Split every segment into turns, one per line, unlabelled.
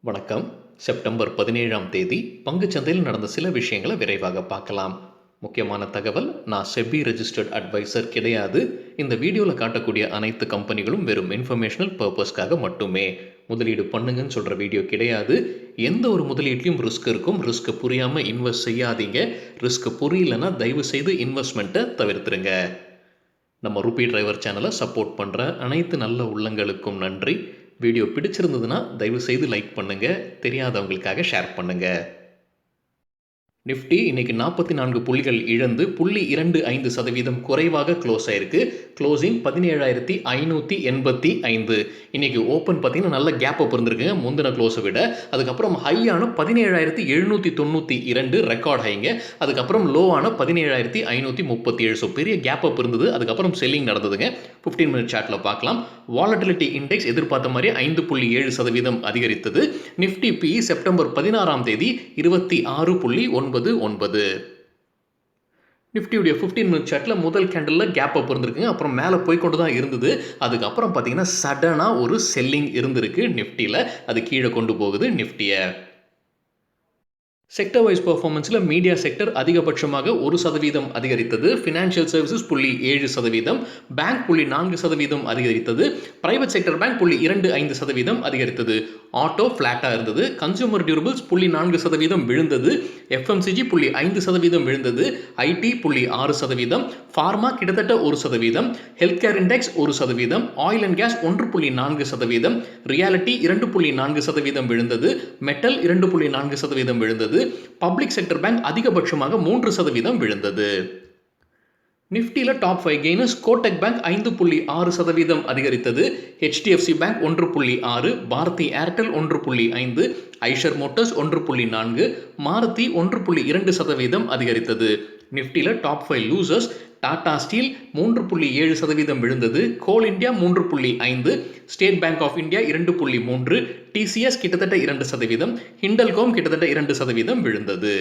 வணக்கம். செப்டம்பர் 17ஆம் தேதி பங்குச்சந்தையில் நடந்த சில விஷயங்களை விரைவாக பார்க்கலாம். முக்கியமான தகவல், நான் செபி ரெஜிஸ்டர்ட் அட்வைசர் கிடையாது. இந்த வீடியோவில் காட்டக்கூடிய அனைத்து கம்பெனிகளும் வெறும் இன்ஃபர்மேஷனல் பர்பஸ்க்காக மட்டுமே. முதலீடு பண்ணுங்கன்னு சொல்கிற வீடியோ கிடையாது. எந்த ஒரு முதலீட்லையும் ரிஸ்க் இருக்கும். ரிஸ்க் புரியாமல் இன்வெஸ்ட் செய்யாதீங்க. ரிஸ்க் புரியலன்னா தயவு செய்து இன்வெஸ்ட்மெண்ட்டை தவிர்த்துருங்க. நம்ம ரூபி டிரைவர் சேனலை சப்போர்ட் பண்ணுற அனைத்து நல்ல உள்ளங்களுக்கும் நன்றி. வீடியோ பிடிச்சிருந்ததுன்னா தயவு செய்து லைக் பண்ணுங்கள். தெரியாதவங்களுக்காக ஷேர் பண்ணுங்கள். நிஃப்டி இன்னைக்கு 44 புள்ளிகள் இழந்து 0.25% குறைவாக க்ளோஸ் ஆயிருக்கு. க்ளோசிங் 17,585. இன்னைக்கு ஓப்பன் பார்த்தீங்கன்னா நல்ல கேப் அப் இருந்திருக்குங்க முந்தின க்ளோஸை விட. அதுக்கப்புறம் ஹையான 17,792 ரெக்கார்ட் ஹைங்க. அதுக்கப்புறம் லோவான 17,537. ஸோ பெரிய கேப் அப் இருந்தது. அதுக்கப்புறம் செல்லிங் நடந்ததுங்க. 15 மினிட் சார்ட்டில் பார்க்கலாம். வாலட்டிலிட்டி இண்டெக்ஸ் எதிர்பார்த்த மாதிரி 5.7% அதிகரித்தது. நிஃப்டி பி செப்டம்பர் 16ஆம் தேதி 26.99. நிஃப்டியுடைய 15 மினிட் சார்ட்டில் முதல் கேண்டலில் கேப் அப் இருந்திருக்குங்க. அப்புறம் மேலே போய்கொண்டு தான் இருந்தது. அதுக்கப்புறம் பார்த்தீங்கன்னா சடனாக ஒரு செல்லிங் இருந்திருக்கு நிஃப்டியில். அது கீழே கொண்டு போகுது நிஃப்டியை. செக்டர் வைஸ் பர்ஃபார்மன்ஸில் மீடியா செக்டர் அதிகபட்சமாக 1% அதிகரித்தது. ஃபினான்ஷியல் சர்வீசஸ் 0.7%, பேங்க் 0.4% அதிகரித்தது. பிரைவேட் செக்டர் பேங்க் 0.25% அதிகரித்தது. ஆட்டோ ஃப்ளாட்டாக இருந்தது. கன்சூமர் டியூரபிள்ஸ் 0.4% விழுந்தது. எஃப்எம்சிஜி 0.5% விழுந்தது. ஐடி 0.6%, ஃபார்மா கிட்டத்தட்ட 1%, health care index 1%, oil and gas 1.4%, realty 2.4% விழுந்தது. மெட்டல் 2.4% விழுந்தது. பப்ளிக் செக்டர் பேங்க் அதிகபட்சமாக 3% விழுந்தது. நிஃப்டியில் டாப் 5 கெய்னர்ஸ். கோட்டக் பேங்க் 5.6% அதிகரித்தது. HDFC bank 1.6, Bharti Airtel 1.5, Eicher motors 1.4, Maruti 1.2% அதிகரித்தது. நிஃப்டியில் டாப் 5 லூசர்ஸ். டாடா ஸ்டீல் 3.7% விழுந்தது. Coal India 3.5, State Bank of India 2.3, TCS கிட்டத்தட்ட 2%, ஹிண்டல்கோம் கிட்டத்தட்ட 2% விழுந்தது.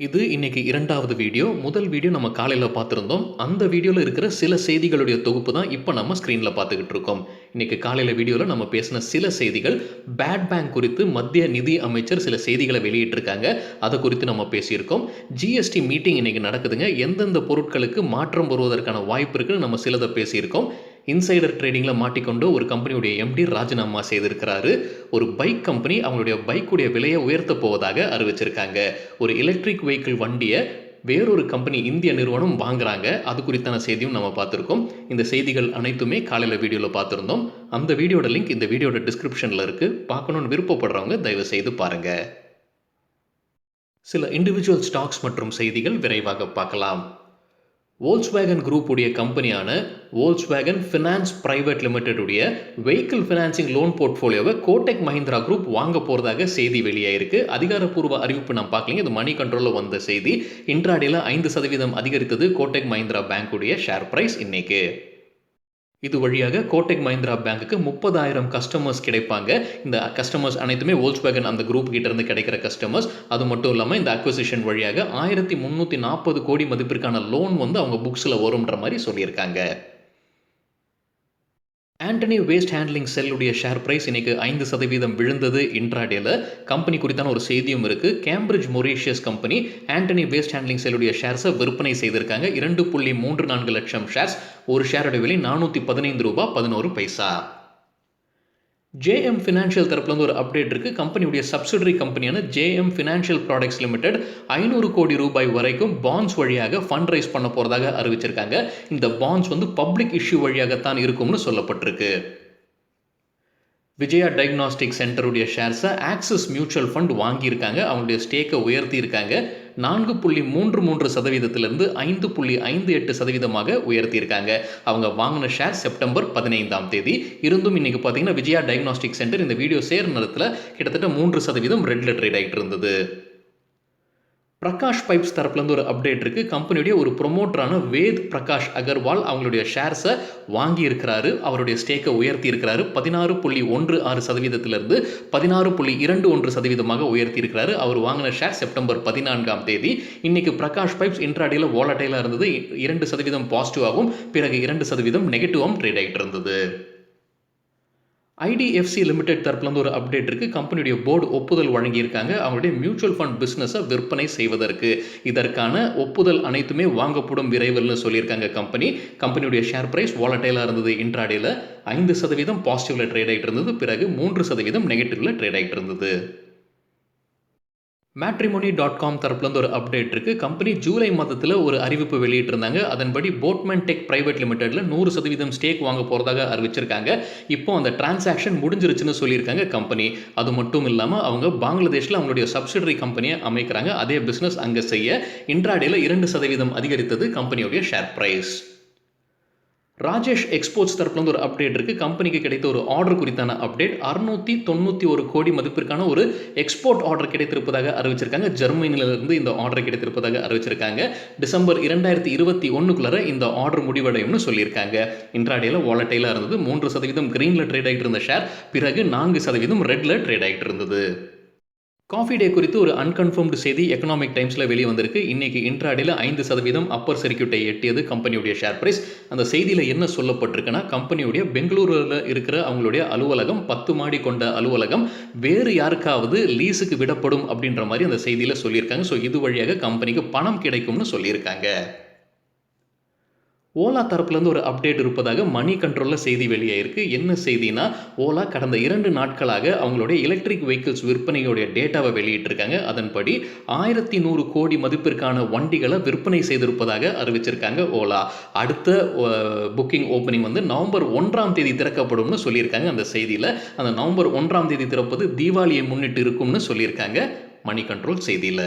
இது இன்னைக்கு இரண்டாவது வீடியோ. முதல் வீடியோ நம்ம காலையில் பார்த்துருந்தோம். அந்த வீடியோவில் இருக்கிற சில செய்திகளுடைய தொகுப்பு தான் இப்போ நம்ம ஸ்க்ரீனில் பார்த்துக்கிட்டு இருக்கோம். இன்னைக்கு காலையில் வீடியோவில் நம்ம பேசின சில செய்திகள். பேட் பேங்க் குறித்து மத்திய நிதி அமைச்சர் சில செய்திகளை வெளியிட்டிருக்காங்க. அதை குறித்து நம்ம பேசியிருக்கோம். ஜிஎஸ்டி மீட்டிங் இன்னைக்கு நடக்குதுங்க. எந்தெந்த பொருட்களுக்கு மாற்றம் வருவதற்கான வாய்ப்பு இருக்குன்னு நம்ம சிலதை பேசியிருக்கோம். இன்சைடர் ட்ரேடிங்கில் மாட்டிக்கொண்டு ஒரு கம்பெனியுடைய எம்டி ராஜினாமா செய்திருக்கிறாரு. ஒரு பைக் கம்பெனி அவங்களுடைய பைக்குடைய விலையை உயர்த்த போவதாக அறிவிச்சிருக்காங்க. ஒரு எலக்ட்ரிக் வெஹிக்கிள் வண்டியை வேறொரு கம்பெனி, இந்திய நிறுவனம் வாங்குறாங்க. அது குறித்தான செய்தியும் நம்ம பார்த்துருக்கோம். இந்த செய்திகள் அனைத்துமே காலையில் வீடியோவில் பார்த்துருந்தோம். அந்த வீடியோட லிங்க் இந்த வீடியோட டிஸ்கிரிப்ஷனில் இருக்குது. பார்க்கணுன்னு விருப்பப்படுறவங்க தயவு செய்து பாருங்கள். சில இண்டிவிஜுவல் ஸ்டாக்ஸ் மற்றும் செய்திகள் விரைவாக பார்க்கலாம். வோல்க்ஸ்வேகன் குரூப் உடைய கம்பெனியான வோல்க்ஸ்வேகன் ஃபினான்ஸ் பிரைவேட் லிமிடெட் உடைய வெஹிக்கிள் ஃபினான்சிங் லோன் போர்ட்ஃபோலியோவை கோட்டக் மஹிந்திரா குரூப் வாங்க போகிறதாக செய்தி வெளியாயிருக்கு. அதிகாரப்பூர்வ அறிவிப்பு நான் பார்க்கலீங்க. இது மணி கண்ட்ரோலில் வந்த செய்தி. இன்ட்ராடேல 5% அதிகரித்தது கோட்டக் மஹிந்திரா பேங்க் உடைய ஷேர் பிரைஸ் இன்னைக்கு. இது வழியாக கோட்டக் மஹிந்திரா பேங்க்குக்கு 30,000 கஸ்டமர்ஸ் கிடைப்பாங்க. இந்த கஸ்டமர்ஸ் அனைத்துமே வோல்க்ஸ்வேகன் அந்த குரூப் கிட்ட இருந்து கிடைக்கிற கஸ்டமர்ஸ். அது மட்டும் இல்லாமல் இந்த அக்விசிஷன் வழியாக 1,340 கோடி மதிப்பிற்கான லோன் அவங்க புக்ஸில் வரும்ன்ற மாதிரி சொல்லியிருக்காங்க. ஆண்டனி வேஸ்ட் ஹேண்ட்லிங் செல்லுடைய ஷேர் பிரைஸ் இன்னைக்கு 5% விழுந்தது இன்ட்ராடேல. கம்பெனி குறித்தான ஒரு செய்தியும் இருக்கு. Cambridge Mauritius company Antony waste handling செல்லுடைய ஷேர்ஸை விற்பனை செய்திருக்காங்க. 2.34 லட்சம் ஷேர்ஸ். ஒரு ஷேரோட விலை $415.11. ஜேஎம் ஃபினான்ஷியல் தரப்புலேருந்து ஒரு அப்டேட் இருக்குது. கம்பெனியுடைய சப்சிடரி கம்பெனியான ஜேஎம் ஃபினான்ஷியல் ப்ராடக்ட்ஸ் லிமிடெட் 500 கோடி ரூபாய் வரைக்கும் பாண்ட்ஸ் வழியாக ஃபண்ட் ரைஸ் பண்ண போகிறதாக அறிவிச்சிருக்காங்க. இந்த பாண்ட்ஸ் பப்ளிக் இஷ்யூ வழியாகத்தான் இருக்கும்னு சொல்லப்பட்டிருக்கு. விஜயா டயக்னாஸ்டிக் சென்டருடைய ஷேர்ஸை ஆக்சிஸ் மியூச்சுவல் ஃபண்ட் வாங்கியிருக்காங்க. அவங்களுடைய ஸ்டேக்கை உயர்த்தி இருக்காங்க. 4.33%லிருந்து 5.58% உயர்த்தியிருக்காங்க. அவங்க வாங்கின ஷேர் செப்டம்பர் 15ஆம் தேதி. இருந்தும் இன்னைக்கு பார்த்தீங்கன்னா விஜயா டயக்னாஸ்டிக் சென்டர் இந்த வீடியோ சேர நேரத்தில் கிட்டத்தட்ட 3% ரெட்ல ட்ரேட் ஆகிட்டு இருந்தது. பிரகாஷ் பைப்ஸ் தரப்புலேருந்து ஒரு அப்டேட் இருக்குது. கம்பெனியுடைய ஒரு ப்ரொமோட்டரான வேத் பிரகாஷ் அகர்வால் அவங்களுடைய ஷேர்ஸை வாங்கி இருக்கிறாரு. அவருடைய ஸ்டேக்கை உயர்த்தி இருக்கிறாரு. 16.16%லிருந்து 16.21% உயர்த்தி இருக்கிறாரு. அவர் வாங்கின ஷேர் செப்டம்பர் 14ஆம் தேதி. இன்னைக்கு பிரகாஷ் பைப்ஸ் இன்ட்ராடேல வாலட்டைலாக இருந்தது. 2% பாசிட்டிவாகவும் பிறகு 2% நெகட்டிவாகவும் ட்ரேட் ஆகிட்டு இருந்தது. ஐடிஎஃப்சி லிமிடெட் தரப்புலேருந்து ஒரு அப்டேட் இருக்குது. கம்பெனியுடைய போர்டு ஒப்புதல் வழங்கியிருக்காங்க அவங்களுடைய மியூச்சுவல் ஃபண்ட் பிஸ்னஸை விற்பனை செய்வதற்கு. இதற்கான ஒப்புதல் அனைத்துமே வாங்கப்படும் விரைவில் சொல்லியிருக்காங்க கம்பெனியுடைய ஷேர் பிரைஸ் வாலட்டைலாக இருந்தது. இன்ட்ராடேல 5% பாசிட்டிவ்ல ட்ரேட் ஆகிட்டு இருந்தது. பிறகு 3% நெகட்டிவ்ல ட்ரேட் ஆகிட்டு இருந்தது. Matrimony.com தரப்புலேருந்து ஒரு அப்டேட் இருக்குது. கம்பெனி ஜூலை மாதத்தில் ஒரு அறிவிப்பு வெளியிட்டிருந்தாங்க. அதன்படி போட்மேன் டெக் பிரைவேட் லிமிடெட்ல 100% ஸ்டேக் வாங்க போகிறதாக அறிவிச்சிருக்காங்க. இப்போ அந்த டிரான்சாக்ஷன் முடிஞ்சிருச்சுன்னு சொல்லியிருக்காங்க கம்பெனி. அது மட்டும் இல்லாமல் அவங்க பங்களாதேஷில் அவங்களுடைய சப்சிடரி கம்பெனியை அமைக்கிறாங்க. அதே பிஸ்னஸ் அங்கே செய்ய இன்ட்ராடேல 2% அதிகரித்தது கம்பெனியுடைய ஷேர் பிரைஸ். ராஜேஷ் எக்ஸ்போர்ட்ஸ் தரப்புலேருந்து ஒரு அப்டேட் இருக்குது. கம்பெனிக்கு கிடைத்த ஒரு ஆர்டர் குறித்தான அப்டேட் 691 கோடி மதிப்பிற்கான ஒரு எக்ஸ்போர்ட் ஆர்டர் கிடைத்திருப்பதாக அறிவிச்சிருக்காங்க. ஜெர்மனியிலிருந்து இந்த ஆர்டர் கிடைத்திருப்பதாக அறிவிச்சிருக்காங்க. டிசம்பர் 2021 இந்த ஆர்டர் முடிவடையும்னு சொல்லியிருக்காங்க. இன்ட்ராடேல வாலட்டைலாக இருந்தது. 3% கிரீனில் ட்ரேட் ஆகிட்டு இருந்த ஷேர் பிறகு 4% ரெட்டில் ட்ரேட் ஆகிட்டு இருந்தது. காஃபி டே குறித்து ஒரு அன்கன்ஃபர்ம்டு செய்தி எக்கனாமிக் டைம்ஸில் வெளியே வந்திருக்கு. இன்னைக்கு இன்ட்ராடேல 5% அப்பர் சர்க்கியூட்டை எட்டியது கம்பெனியுடைய ஷேர் பிரைஸ். அந்த செய்தியில் என்ன சொல்லப்பட்டிருக்குன்னா, கம்பெனியுடைய பெங்களூரில் இருக்கிற அவங்களுடைய அலுவலகம் 10 மாடி கொண்ட அலுவலகம் வேறு யாருக்காவது லீஸுக்கு விடப்படும் அப்படின்ற மாதிரி அந்த செய்தியில் சொல்லியிருக்காங்க. ஸோ இது வழியாக கம்பெனிக்கு பணம் கிடைக்கும்னு சொல்லியிருக்காங்க. ஓலா தரப்புலேருந்து ஒரு அப்டேட் இருப்பதாக மணி கண்ட்ரோலில் செய்தி வெளியாயிருக்கு. என்ன செய்தினா, ஓலா கடந்த 2 நாட்களாக அவங்களுடைய எலக்ட்ரிக் வெஹிக்கிள்ஸ் விற்பனையோடைய டேட்டாவை வெளியிட்டிருக்காங்க. அதன்படி 1100 கோடி மதிப்பிற்கான வண்டிகளை விற்பனை செய்திருப்பதாக அறிவிச்சிருக்காங்க ஓலா. அடுத்த புக்கிங் ஓப்பனிங் நவம்பர் 1ஆம் தேதி திறக்கப்படும்னு சொல்லியிருக்காங்க. அந்த செய்தியில் அந்த நவம்பர் 1ஆம் தேதி திறப்பது தீபாவளியை முன்னிட்டு இருக்கும்னு சொல்லியிருக்காங்க மணி கண்ட்ரோல் செய்தியில்.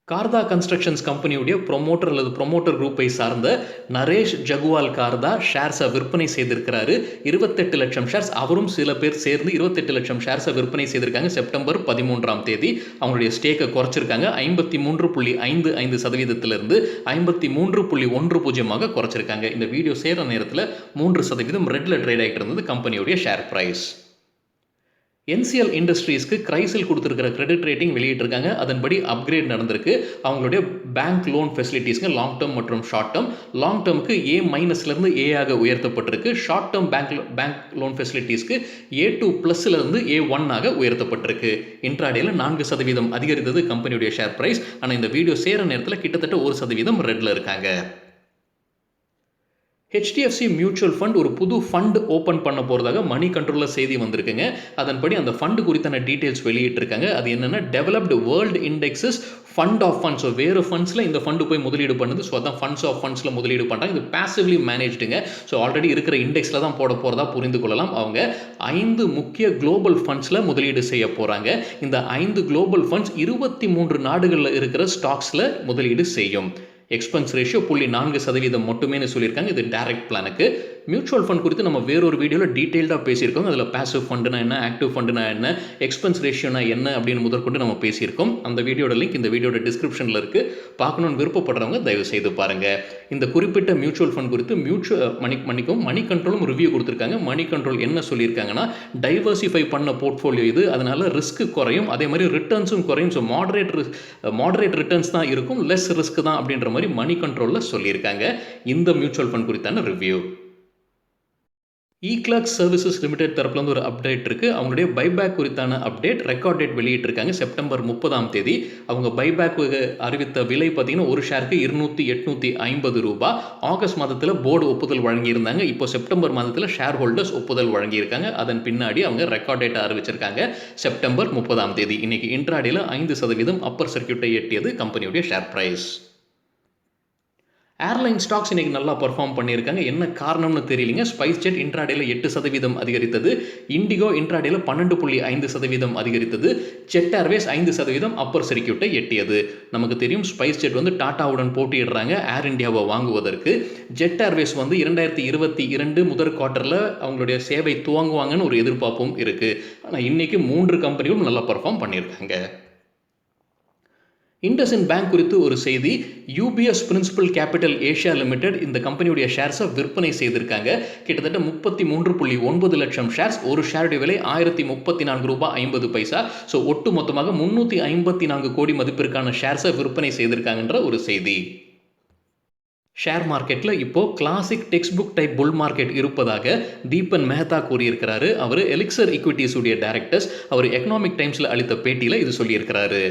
கார்தா கன்ஸ்ட்ரக்ஷன்ஸ் கம்பெனியுடைய ப்ரொமோட்டர் குரூப்பை சார்ந்த நரேஷ் ஜகுவால் கார்தா ஷேர்ஸை விற்பனை செய்திருக்கிறாரு. 28 லட்சம் ஷேர்ஸ். அவரும் சில பேர் சேர்ந்து 28 லட்சம் ஷேர்ஸை விற்பனை செய்திருக்காங்க. செப்டம்பர் 13ஆம் தேதி அவங்களுடைய ஸ்டேக்கை குறைச்சிருக்காங்க. 53.55%இருந்து 53.10 குறைச்சிருக்காங்க. இந்த வீடியோ சேர நேரத்தில் 3% ரெட்டில் ட்ரேட் ஆகிட்டு இருந்தது கம்பெனியுடைய ஷேர் பிரைஸ். என்சிஎல் இண்டஸ்ட்ரீஸ்க்கு கிரைசில் கொடுத்துருக்கிற கிரெடிட் ரேட்டிங் வெளியிட்டிருக்காங்க. அதன்படி அப்கிரேட் நடந்திருக்கு. அவங்களுடைய பேங்க் லோன் ஃபெசிலிட்டிஸ்க்கு லாங் டேர்ம் மற்றும் ஷார்ட் டேர்ம். லாங் டேர்முக்கு A- ஏ ஆக உயர்த்தப்பட்டிருக்கு. ஷார்ட் டேர்ம் பேங்க் லோன் ஃபெசிலிட்டிஸ்க்கு A2+இருந்து A1 ஆக உயர்த்தப்பட்டிருக்கு. இன்ட்ராடேல 4% அதிகரித்தது கம்பெனியுடைய ஷேர் பிரைஸ். ஆனால் இந்த வீடியோ சேர நேரத்தில் கிட்டத்தட்ட 1% ரெட்டில் இருக்காங்க. ஹெச்டிஎஃப்சி மியூச்சுவல் ஃபண்ட் ஒரு புது ஃபண்ட் ஓப்பன் பண்ண போகிறதாக மணி கண்ட்ரோலில் செய்தி வந்திருக்குங்க. அதன்படி அந்த ஃபண்டு குறித்தான டீட்டெயில்ஸ் வெளியிட்டிருக்காங்க. அது என்னென்னா, developed world indexes fund of funds. So வேறு ஃபண்ட்ஸில் இந்த ஃபண்டு போய் முதலீடு பண்ணுது. ஸோ அதான் ஃபண்ட்ஸ் ஆஃப் ஃபண்ட்ஸில் முதலீடு பண்ணுறாங்க. இது பேசிவ்லி மேனேஜ்டுங்க. ஸோ ஆல்ரெடி இருக்கிற இண்டெக்ஸில் தான் போட போகிறதா புரிந்து கொள்ளலாம். அவங்க 5 முக்கிய குளோபல் ஃபண்ட்ஸில் முதலீடு செய்ய போகிறாங்க. இந்த 5 குளோபல் ஃபண்ட்ஸ் 23 நாடுகளில் இருக்கிற ஸ்டாக்ஸில் முதலீடு செய்யும். எக்ஸ்பென்ஸ் ரேஷியோ 0.4% மட்டுமே சொல்லியிருக்காங்க. இது டைரக்ட் பிளானுக்கு. மியூச்சுவல் ஃபண்ட் குறித்து நம்ம வேறொரு வீடியோவில் டீட்டெயில்டாக பேசியிருக்கோம். அதில் பேசிவ் ஃபண்டுனா என்ன, ஆக்டிவ் ஃபண்டுனா என்ன, எக்ஸ்பென்ஸ் ரேஷியோனா என்ன அப்படின்னு முதற்கொண்டு நம்ம பேசியிருக்கோம். அந்த வீடியோட லிங்க் இந்த வீடியோட டிஸ்கிரிப்ஷனில் இருக்குது. பார்க்கணுன்னு விருப்பப்படுறவங்க தயவு செய்து பாருங்கள். இந்த குறிப்பிட்ட மியூச்சுவல் ஃபண்ட் குறித்து மணி கண்ட்ரோலும் ரிவ்யூ கொடுத்துருக்காங்க. மணி கண்ட்ரோல் என்ன சொல்லியிருக்காங்கன்னா, டைவர்சிஃபை பண்ண போர்ட்ஃபோலியோ இது, அதனால ரிஸ்க் குறையும், அதே மாதிரி ரிட்டர்ன்ஸும் குறையும். ஸோ மாடரேட் ரிட்டர்ன்ஸ் தான் இருக்கும், லெஸ் ரிஸ்க் தான் அப்படின்ற மாதிரி மணி கண்ட்ரோலில் சொல்லியிருக்காங்க. இந்த மியூச்சுவல் ஃபண்ட் குறித்தான ரிவ்யூ. இக்ளர்க் சர்வீசஸ் லிமிடெட் தரப்புலேருந்து ஒரு அப்டேட் இருக்குது. அவங்களுடைய பைபேக் குறித்தான அப்டேட் ரெக்கார்ட் டேட் வெளியிட்டிருக்காங்க செப்டம்பர் 30ஆம் தேதி. அவங்க பைபேக் அறிவித்த விலை பார்த்தீங்கன்னா ஒரு ஷேருக்கு 850 ரூபாய். ஆகஸ்ட் மாதத்தில் போர்டு ஒப்புதல் வழங்கியிருந்தாங்க. இப்போ செப்டம்பர் மாதத்தில் ஷேர் ஹோல்டர்ஸ் ஒப்புதல் வழங்கியிருக்காங்க. அதன் பின்னாடி அவங்க ரெக்கார்ட் டேட்டை அறிவிச்சிருக்காங்க செப்டம்பர் 30ஆம் தேதி. இன்னைக்கு இன்ட்ராடேல 5% அப்பர் சர்க்கியூட்டை எட்டியது கம்பெனியுடைய ஷேர் பிரைஸ். ஏர்லைன் ஸ்டாக்ஸ் இன்றைக்கி நல்லா பர்ஃபார்ம் பண்ணியிருக்காங்க. என்ன காரணம்னு தெரியலிங்க. ஸ்பைஸ் ஜெட் இன்ட்ராடேல 8% அதிகரித்தது. இண்டிகோ இன்ட்ராடேல 12.5% அதிகரித்தது. ஜெட் ஏர்வேஸ் 5% அப்பர் சர்க்கியூட்டை எட்டியது. நமக்கு தெரியும் ஸ்பைஸ் ஜெட் டாட்டாவுடன் போட்டியிடுறாங்க ஏர் இந்தியாவை வாங்குவதற்கு. ஜெட் ஏர்வேஸ் 2022 முதல் குவார்ட்டரில் அவங்களுடைய சேவை துவங்குவாங்கன்னு ஒரு எதிர்பார்ப்பும் இருக்குது. ஆனால் இன்றைக்கி 3 கம்பெனிகளும் நல்லா பர்ஃபார்ம் பண்ணியிருக்காங்க. இண்டஸ்இண்ட் பேங்க் குறித்து ஒரு செய்தி. UBS principal capital Asia limited இந்த கம்பெனியுடைய ஷேர்ஸை விற்பனை செய்திருக்காங்க. கிட்டத்தட்ட 33.9 லட்சம் ஷேர்ஸ். ஒரு ஷேருடைய விலை ₹1034.50. ஸோ ஒட்டு மொத்தமாக 354 கோடி மதிப்பிற்கான ஷேர்ஸை விற்பனை செய்திருக்காங்கன்ற ஒரு செய்தி. ஷேர் மார்க்கெட்டில் இப்போ classic text book type bull market இருப்பதாக தீபன் மெஹ்தா கூறியிருக்கிறாரு. அவர் எலிக்சர் ஈக்விட்டிஸ் உடைய டைரக்டர்ஸ். அவர் எக்கனாமிக் டைம்ஸில் அளித்த பேட்டியில் இது சொல்லியிருக்கிறாரு.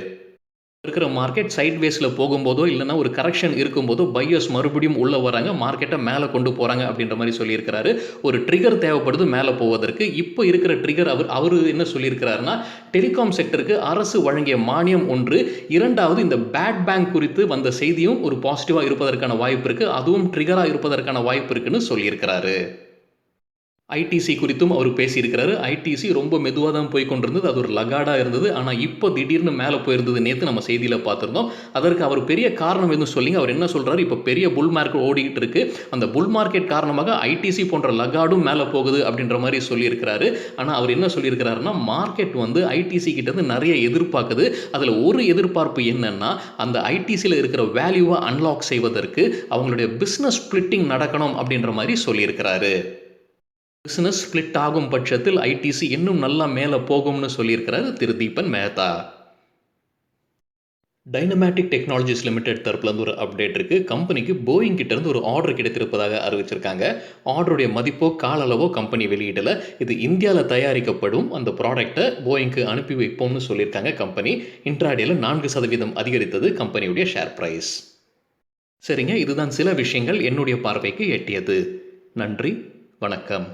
இருக்கிற மார்க்கெட் சைட்வேஸில் போகும்போதோ இல்லைனா ஒரு கரெக்ஷன் இருக்கும்போதோ பையர்ஸ் மறுபடியும் உள்ளே வராங்க, மார்க்கெட்டை மேலே கொண்டு போகிறாங்க அப்படின்ற மாதிரி சொல்லியிருக்கிறாரு. ஒரு ட்ரிகர் தேவைப்படுது மேலே போவதற்கு. இப்போ இருக்கிற ட்ரிகர் அவர் என்ன சொல்லியிருக்கிறாருன்னா, டெலிகாம் செக்டருக்கு அரசு வழங்கிய மானியம் ஒன்று, இரண்டாவது இந்த பேட் பேங்க் குறித்து வந்த செய்தியும் ஒரு பாசிட்டிவாக இருப்பதற்கான வாய்ப்பு இருக்குது, அதுவும் ட்ரிகராக இருப்பதற்கான வாய்ப்பு இருக்குன்னு சொல்லியிருக்கிறாரு. ஐடிசி குறித்தும் அவர் பேசியிருக்கிறாரு. ஐடிசி ரொம்ப மெதுவாக தான் போய் கொண்டிருந்தது, அது ஒரு லகாடாக இருந்தது. ஆனால் இப்போ திடீர்னு மேலே போயிருந்தது, நேற்று நம்ம செய்தியில் பார்த்துருந்தோம். அதற்கு அவர் பெரிய காரணம் எதுவும் சொல்லிங்க. அவர் என்ன சொல்கிறாரு, இப்போ பெரிய புல் மார்க்கெட் ஓடிக்கிட்டு இருக்கு, அந்த புல் மார்க்கெட் காரணமாக ஐடிசி போன்ற லகாடும் மேலே போகுது அப்படின்ற மாதிரி சொல்லியிருக்கிறாரு. ஆனால் அவர் என்ன சொல்லியிருக்கிறாருன்னா, மார்க்கெட் வந்து ஐடிசி கிட்டேருந்து நிறைய எதிர்பார்க்குது. அதில் ஒரு எதிர்பார்ப்பு என்னன்னா, அந்த ஐடிசியில் இருக்கிற வேல்யூவை அன்லாக் செய்வதற்கு அவங்களுடைய பிஸ்னஸ் ஸ்பிளிட்டிங் நடக்கணும் அப்படின்ற மாதிரி சொல்லியிருக்கிறாரு. பிசினஸ் ஸ்பிளிட் ஆகும் பட்சத்தில் ஐடிசி இன்னும் நல்லா மேலே போகும்னு சொல்லியிருக்கிறார் திரு தீபன் மேத்தா. டைனமேட்டிக் டெக்னாலஜிஸ் லிமிடெட் தரப்புலேருந்து ஒரு அப்டேட் இருக்குது. கம்பெனிக்கு போயிங் கிட்டேருந்து ஒரு ஆர்டர் கிடைத்திருப்பதாக அறிவிச்சிருக்காங்க. ஆர்டருடைய மதிப்போ கால அளவோ கம்பெனி வெளியிடலை. இது இந்தியாவில் தயாரிக்கப்படும் அந்த ப்ராடக்டை போயிங்க்கு அனுப்பி வைப்போம்னு சொல்லியிருக்காங்க கம்பெனி. இன்ட்ராடேல 4% அதிகரித்தது கம்பெனியுடைய ஷேர் ப்ரைஸ். சரிங்க, இதுதான் சில விஷயங்கள் என்னுடைய பார்வைக்கு எட்டியது. நன்றி, வணக்கம்.